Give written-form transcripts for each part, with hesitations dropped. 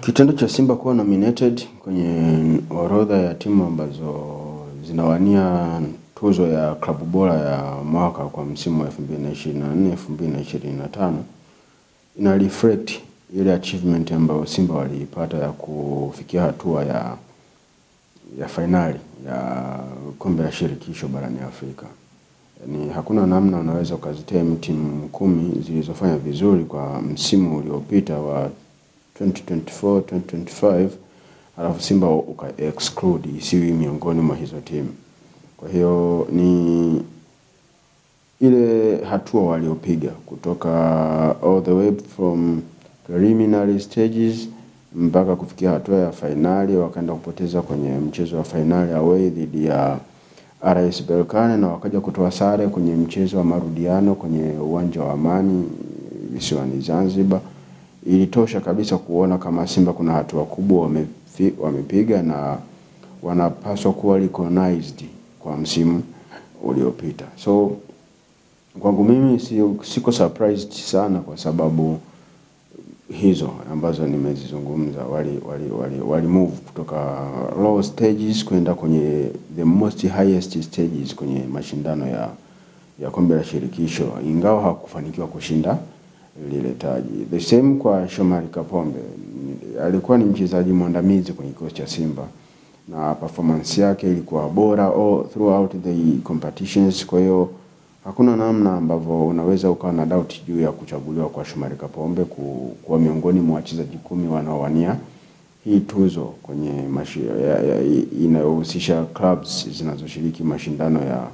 Kitendo cha Simba kuwa nominated kwenye orodha ya timu ambazo zinawania tuzo ya klabu bora ya mwaka kwa msimu wa 2024-2025 ina reflect ile achievement ambayo Simba waliipata ya kufikia hatua ya finali ya kombe la shirikisho barani Afrika. Yaani hakuna namna unaweza ukazitem timu 10 zilizofanya vizuri kwa msimu uliopita wa 2024-2025 alafu Simba uka-exclude isiwi miongoni mwa hizo timu. Kwa hiyo ni ile hatua waliopiga kutoka all the way from preliminary stages mpaka kufikia hatua ya finali, wakaenda kupoteza kwenye mchezo wa finali away dhidi ya RS Berkane na wakaja kutoa sare kwenye mchezo wa marudiano kwenye uwanja wa Amani visiwani Zanzibar. Ilitosha kabisa kuona kama Simba kuna hatua kubwa wamepiga na wanapaswa kuwa recognized kwa msimu uliopita. So kwangu mimi siko surprised sana kwa sababu hizo ambazo nimezizungumza. Wali move kutoka low stages kwenda kwenye the most highest stages kwenye mashindano ya kombe la shirikisho, ingawa hakufanikiwa kushinda lile taji. The same kwa Shomari Kapombe. Alikuwa ni mchezaji mwandamizi kwenye kikosi cha Simba na performance yake ilikuwa bora all throughout the competitions. Kwa hiyo hakuna namna ambavyo unaweza ukawa na doubt juu ya kuchaguliwa kwa Shomari Kapombe kuwa miongoni mwa wachezaji 10 wanaowania hii tuzo kwenye inayohusisha clubs zinazoshiriki mashindano ya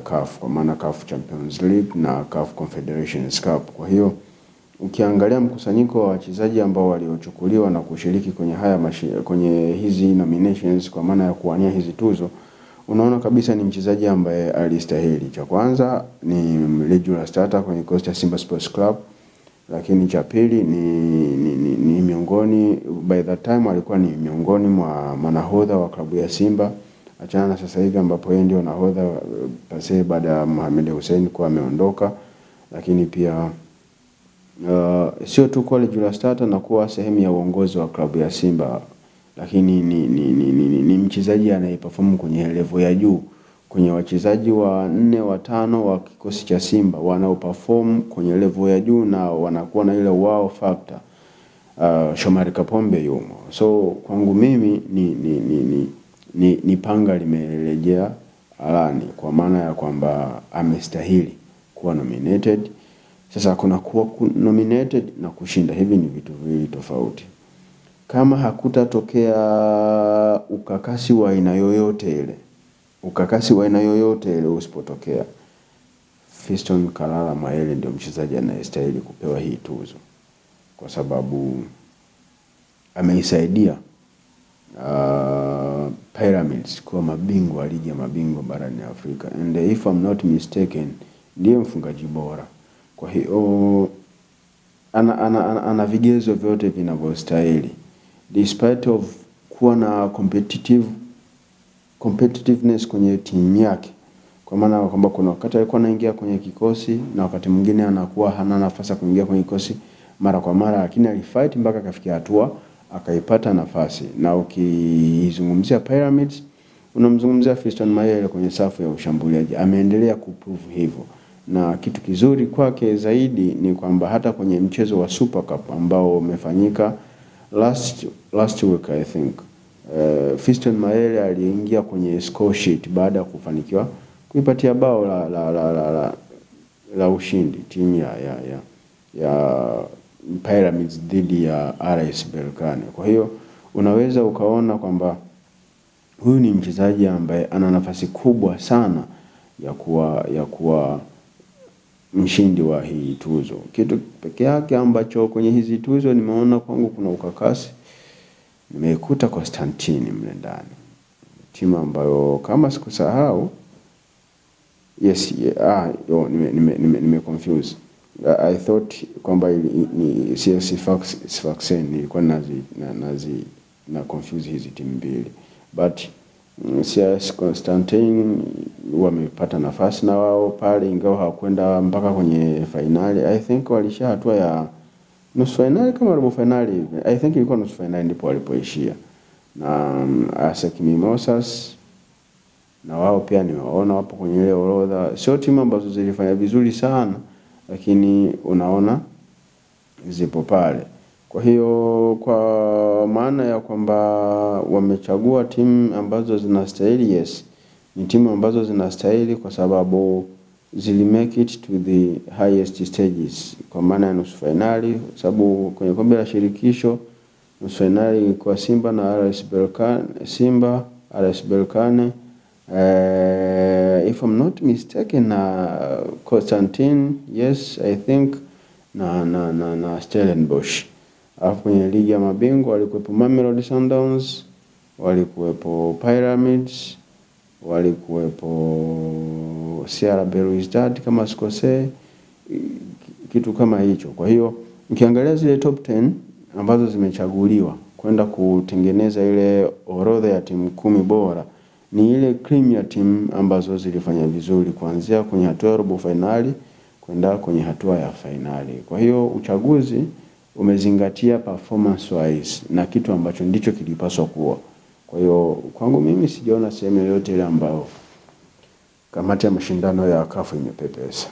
CAF, kwa maana CAF Champions League na CAF Confederations Cup. Kwa hiyo ukiangalia mkusanyiko wa wachezaji ambao waliochukuliwa na kushiriki kwenye hizi nominations kwa maana ya kuwania hizi tuzo, unaona kabisa ni mchezaji ambaye alistahili. Cha kwanza ni regular starter kwenye kikosi cha Simba Sports Club, lakini cha pili ni miongoni, by that time alikuwa ni miongoni mwa manahodha wa klabu ya Simba. Achana na sasa hivi ambapo yeye ndio nahodha pase baada ya Mohamed Hussein kuwa ameondoka, lakini pia sio tu kwa regular starter na kuwa sehemu ya uongozi wa klabu ya Simba, lakini ni mchezaji anayeperform kwenye level ya juu. Kwenye wachezaji wa 4 wa 5 wa kikosi cha Simba wanaoperform kwenye level ya juu na wanakuwa na ile wow factor, Shomari Kapombe yumo. So kwangu mimi ni panga limerejea alani, kwa maana ya kwamba amestahili kuwa nominated. Sasa kuna kuwa nominated na kushinda, hivi ni vitu viwili tofauti. Kama hakutatokea ukakasi wa aina yoyote ile usipotokea, Fiston Kalala Mayele ndio mchezaji anayestahili kupewa hii tuzo, kwa sababu ameisaidia Pyramids kuwa mabingwa wa ligi ya mabingwa barani Afrika, and if I'm not mistaken ndiye mfungaji bora. Kwa hiyo ana vigezo vyote vinavyostahili, despite of kuwa na competitiveness kwenye timu yake, kwa maana kwamba kuna wakati alikuwa anaingia kwenye kikosi na wakati mwingine anakuwa hana nafasi ya kuingia kwenye kikosi mara kwa mara, lakini alifight mpaka akafikia hatua akaipata nafasi. Na ukizungumzia Pyramids unamzungumzia Fiston Mayele kwenye safu ya ushambuliaji, ameendelea kuprove hivyo. Na kitu kizuri kwake zaidi ni kwamba hata kwenye mchezo wa Super Cup ambao umefanyika last week I think, Fiston Mayele aliingia kwenye score sheet baada ya kufanikiwa kuipatia bao la ushindi timu ya Pyramids dhidi ya RS Berkane. Kwa hiyo unaweza ukaona kwamba huyu ni mchezaji ambaye ana nafasi kubwa sana ya kuwa mshindi wa hii tuzo. Kitu pekee yake ambacho kwenye hizi tuzo nimeona kwangu kuna ukakasi, nimeikuta Constantine mle ndani, timu ambayo kama sikusahau, nime confuse. I thought kwamba ni CS Sfaxien, nilikuwa na confuse hizi timu mbili, but CS Constantine wamepata nafasi na wao pale, ingawa hawakwenda mpaka kwenye finali. I think walisha hatua nusu finali kama robo finali, I think ilikuwa nusu finali ndipo walipoishia. Na ASEC Mimosas na wao pia nimeona wapo kwenye ile orodha. Sio timu ambazo zilifanya vizuri sana, lakini unaona zipo pale. Kwa hiyo kwa maana ya kwamba wamechagua timu ambazo zinastahili, yes, ni timu ambazo zinastahili kwa sababu zili make it to the highest stages, kwa maana ya nusu finali. Sababu kwenye kombe la shirikisho nusu finali kwa Simba na RS Berkane, Simba RS Berkane, if I'm not mistaken, Constantine, yes I think, na Stellenbosch. Alafu kwenye ligi ya mabingwa walikuwepo Mamelodi Sundowns, walikuwepo Pyramids, walikuwepo CR Belouizdad kama sikosei, kitu kama hicho. Kwa hiyo ukiangalia zile top 10 ambazo zimechaguliwa kwenda kutengeneza ile orodha ya timu 10 bora, ni ile cream ya timu ambazo zilifanya vizuri kuanzia kwenye hatua ya robo finali kwenda kwenye hatua ya finali. Kwa hiyo uchaguzi umezingatia performance wise na kitu ambacho ndicho kilipaswa kuwa. Kwa hiyo kwangu mimi sijaona sehemu yoyote ile ambayo kamati ya mashindano ya CAF imepepesa.